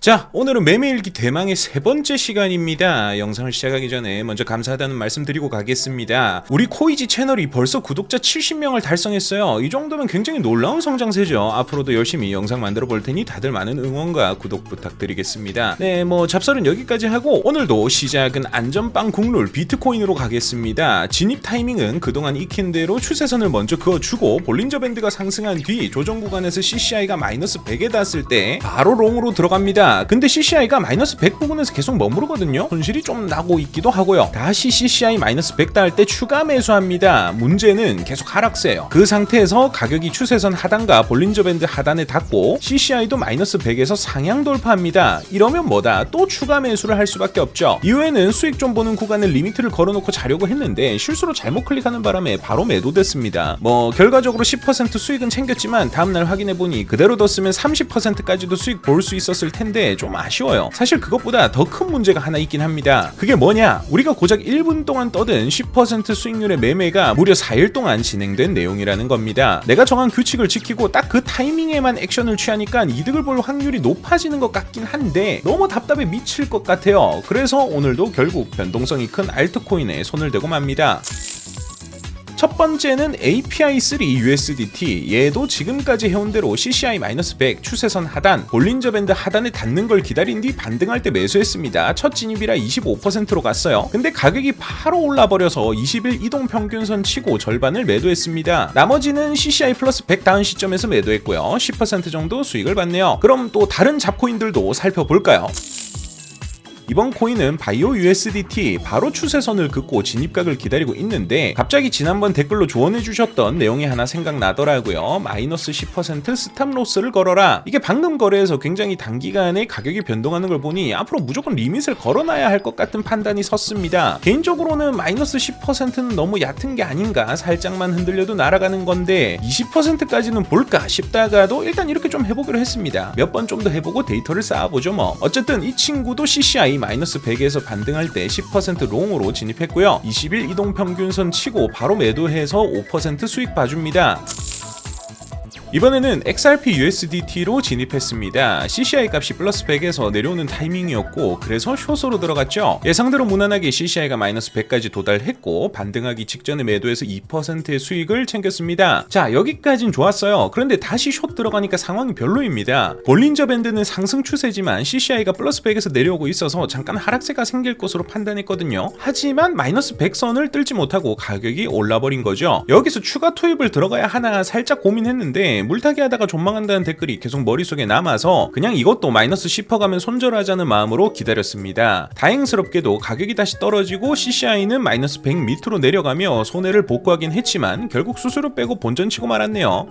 자, 오늘은 매매일기 대망의 세 번째 시간입니다. 영상을 시작하기 전에 먼저 감사하다는 말씀 드리고 가겠습니다. 우리 코이지 채널이 벌써 구독자 70명을 달성했어요. 이 정도면 굉장히 놀라운 성장세죠. 앞으로도 열심히 영상 만들어 볼 테니 다들 많은 응원과 구독 부탁드리겠습니다. 네, 잡설은 여기까지 하고 오늘도 시작은 안전빵 국룰 비트코인으로 가겠습니다. 진입 타이밍은 그동안 익힌 대로 추세선을 먼저 그어주고 볼린저 밴드가 상승한 뒤 조정 구간에서 CCI가 마이너스 100에 닿았을 때 바로 롱으로 들어갑니다. 근데 CCI가 마이너스 100 부근에서 계속 머무르거든요. 손실이 좀 나고 있기도 하고요. 다시 CCI 마이너스 100 닿을 때 추가 매수합니다. 문제는 계속 하락세예요. 그 상태에서 가격이 추세선 하단과 볼린저 밴드 하단에 닿고 CCI도 마이너스 100에서 상향 돌파합니다. 이러면 뭐다? 또 추가 매수를 할 수밖에 없죠. 이후에는 수익 좀 보는 구간에 리미트를 걸어놓고 자려고 했는데 실수로 잘못 클릭하는 바람에 바로 매도됐습니다. 결과적으로 10% 수익은 챙겼지만 다음날 확인해보니 그대로 뒀으면 30%까지도 수익 볼 수 있었을 텐데 좀 아쉬워요. 사실 그것보다 더 큰 문제가 하나 있긴 합니다. 그게 뭐냐? 우리가 고작 1분 동안 떠든 10% 수익률의 매매가 무려 4일 동안 진행된 내용이라는 겁니다. 내가 정한 규칙을 지키고 딱 그 타이밍에만 액션을 취하니까 이득을 볼 확률이 높아지는 것 같긴 한데 너무 답답해 미칠 것 같아요. 그래서 오늘도 결국 변동성이 큰 알트코인에 손을 대고 맙니다. 첫 번째는 API3 USDT. 얘도 지금까지 해온 대로 CCI-100 추세선 하단, 볼린저 밴드 하단에 닿는 걸 기다린 뒤 반등할 때 매수했습니다. 첫 진입이라 25%로 갔어요. 근데 가격이 바로 올라버려서 20일 이동 평균선 치고 절반을 매도했습니다. 나머지는 CCI 플러스 100 닿은 시점에서 매도했고요. 10% 정도 수익을 봤네요. 그럼 또 다른 잡코인들도 살펴볼까요? 이번 코인은 바이오 USDT 바로 추세선을 긋고 진입각을 기다리고 있는데 갑자기 지난번 댓글로 조언해주셨던 내용이 하나 생각나더라고요. 마이너스 10% 스탑로스를 걸어라. 이게 방금 거래에서 굉장히 단기간에 가격이 변동하는 걸 보니 앞으로 무조건 리밋을 걸어놔야 할 것 같은 판단이 섰습니다. 개인적으로는 마이너스 10%는 너무 얕은 게 아닌가, 살짝만 흔들려도 날아가는 건데 20%까지는 볼까 싶다가도 일단 이렇게 좀 해보기로 했습니다. 몇 번 좀 더 해보고 데이터를 쌓아보죠 뭐. 어쨌든 이 친구도 CCI 마이너스 100에서 반등할 때 10% 롱으로 진입했고요. 20일 이동평균선 치고 바로 매도해서 5% 수익 봐줍니다. 이번에는 XRP USDT로 진입했습니다. CCI 값이 플러스 100에서 내려오는 타이밍이었고 그래서 숏으로 들어갔죠. 예상대로 무난하게 CCI가 마이너스 100까지 도달했고 반등하기 직전에 매도해서 2%의 수익을 챙겼습니다. 자, 여기까진 좋았어요. 그런데 다시 숏 들어가니까 상황이 별로입니다. 볼린저 밴드는 상승 추세지만 CCI가 플러스 100에서 내려오고 있어서 잠깐 하락세가 생길 것으로 판단했거든요. 하지만 마이너스 100선을 뚫지 못하고 가격이 올라버린 거죠. 여기서 추가 투입을 들어가야 하나 살짝 고민했는데 물타기 하다가 존망한다는 댓글이 계속 머릿속에 남아서 그냥 이것도 마이너스 10% 가면 손절하자는 마음으로 기다렸습니다. 다행스럽게도 가격이 다시 떨어지고 CCI는 마이너스 100 밑으로 내려가며 손해를 복구하긴 했지만 결국 수수료 빼고 본전치고 말았네요.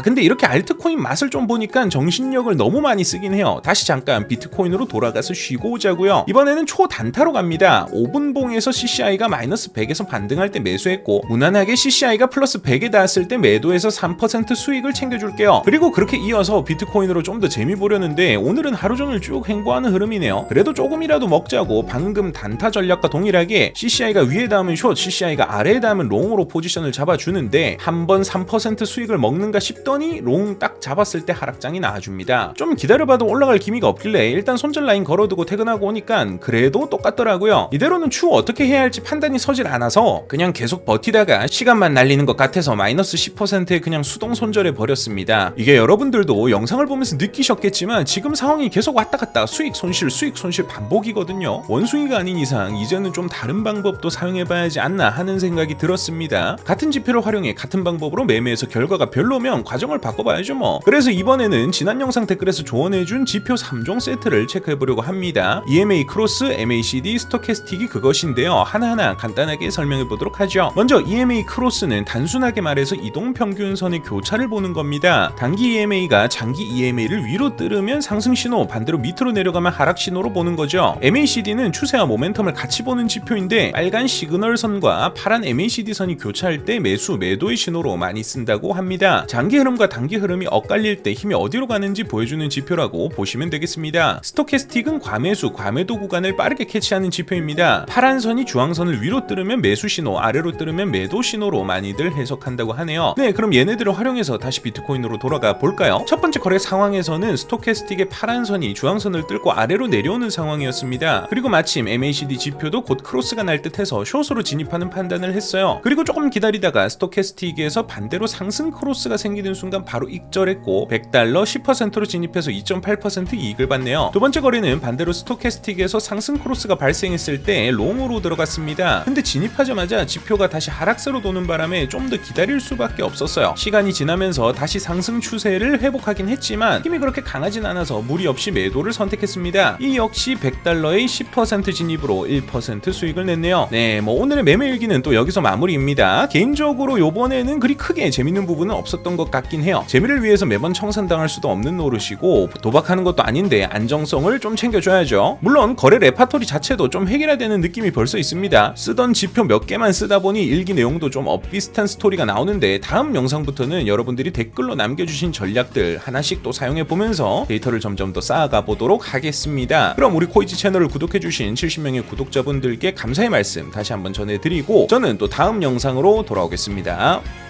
근데 이렇게 알트코인 맛을 좀 보니까 정신력을 너무 많이 쓰긴 해요. 다시 잠깐 비트코인으로 돌아가서 쉬고 오자고요. 이번에는 초단타로 갑니다. 5분봉에서 CCI가 마이너스 100에서 반등할 때 매수했고 무난하게 CCI가 플러스 100에 닿았을 때 매도해서 3% 수익을 챙겨줄게요. 그리고 그렇게 이어서 비트코인으로 좀 더 재미 보려는데 오늘은 하루 종일 쭉 횡보하는 흐름이네요. 그래도 조금이라도 먹자고 방금 단타 전략과 동일하게 CCI가 위에 닿으면 숏, CCI가 아래에 닿으면 롱으로 포지션을 잡아주는데 한 번 3% 수익을 먹는가 싶더니 롱 딱 잡았을 때 하락장이 나와줍니다. 좀 기다려봐도 올라갈 기미가 없길래 일단 손절 라인 걸어두고 퇴근하고 오니까 그래도 똑같더라고요. 이대로는 추후 어떻게 해야 할지 판단이 서질 않아서 그냥 계속 버티다가 시간만 날리는 것 같아서 마이너스 10%에 그냥 수동 손절해 버렸습니다. 이게 여러분들도 영상을 보면서 느끼셨겠지만 지금 상황이 계속 왔다 갔다 수익 손실 반복이거든요. 원숭이가 아닌 이상 이제는 좀 다른 방법도 사용해봐야지 않나 하는 생각이 들었습니다. 같은 지표를 활용해 같은 방법으로 매매해서 결과가 별로면 과정을 바꿔봐야죠 뭐. 그래서 이번에는 지난 영상 댓글에서 조언해준 지표 3종 세트를 체크해보려고 합니다. EMA 크로스, MACD, 스토캐스틱이 그것인데요. 하나하나 간단하게 설명해보도록 하죠. 먼저 EMA 크로스는 단순하게 말해서 이동평균선의 교차를 보는 겁니다. 단기 EMA가 장기 EMA를 위로 뜨르면 상승 신호, 반대로 밑으로 내려가면 하락 신호로 보는 거죠. MACD는 추세와 모멘텀을 같이 보는 지표인데 빨간 시그널 선과 파란 MACD 선이 교차할 때 매수, 매도의 신호로 많이 쓴다고 합니다. 장기 흐름과 단기 흐름이 엇갈릴 때 힘이 어디로 가는지 보여주는 지표라고 보시면 되겠습니다. 스토캐스틱은 과매수, 과매도 구간을 빠르게 캐치하는 지표입니다. 파란 선이 주황선을 위로 뜨르면 매수 신호, 아래로 뜨르면 매도 신호로 많이들 해석한다고 하네요. 네, 그럼 얘네들을 활용해서 다시 비트코인으로 돌아가 볼까요? 첫 번째 거래 상황에서는 스토캐스틱의 파란 선이 주황선을 뚫고 아래로 내려오는 상황이었습니다. 그리고 마침 MACD 지표도 곧 크로스가 날 듯해서 숏으로 진입하는 판단을 했어요. 그리고 조금 기다리다가 스토캐스틱에서 반대로 상승 크로스가 생기는 순간 바로 익절했고 $100 10%로 진입해서 2.8% 이익을 받네요. 두 번째 거래는 반대로 스토캐스틱에서 상승 크로스가 발생했을 때 롱으로 들어갔습니다. 근데 진입하자마자 지표가 다시 하락세로 도는 바람에 좀 더 기다릴 수밖에 없었어요. 시간이 지나면서 다시 상승 추세를 회복하긴 했지만 힘이 그렇게 강하진 않아서 무리 없이 매도를 선택했습니다. 이 역시 $100의 10% 진입으로 1% 수익을 냈네요. 네, 오늘의 매매 일기는 또 여기서 마무리입니다. 개인적으로 요번에는 그리 크게 재밌는 부분은 없었던 것 같긴 해요. 재미를 위해서 매번 청산당할 수도 없는 노릇이고 도박하는 것도 아닌데 안정성을 좀 챙겨줘야죠. 물론 거래 레파토리 자체도 좀 획일화되는 느낌이 벌써 있습니다. 쓰던 지표 몇 개만 쓰다 보니 일기 내용도 좀 엇비슷한 스토리가 나오는데 다음 영상부터는 여러분들이 댓글로 남겨주신 전략들 하나씩 또 사용해보면서 데이터를 점점 더 쌓아가 보도록 하겠습니다. 그럼 우리 코이지 채널을 구독해주신 70명의 구독자분들께 감사의 말씀 다시 한번 전해드리고 저는 또 다음 영상으로 돌아오겠습니다.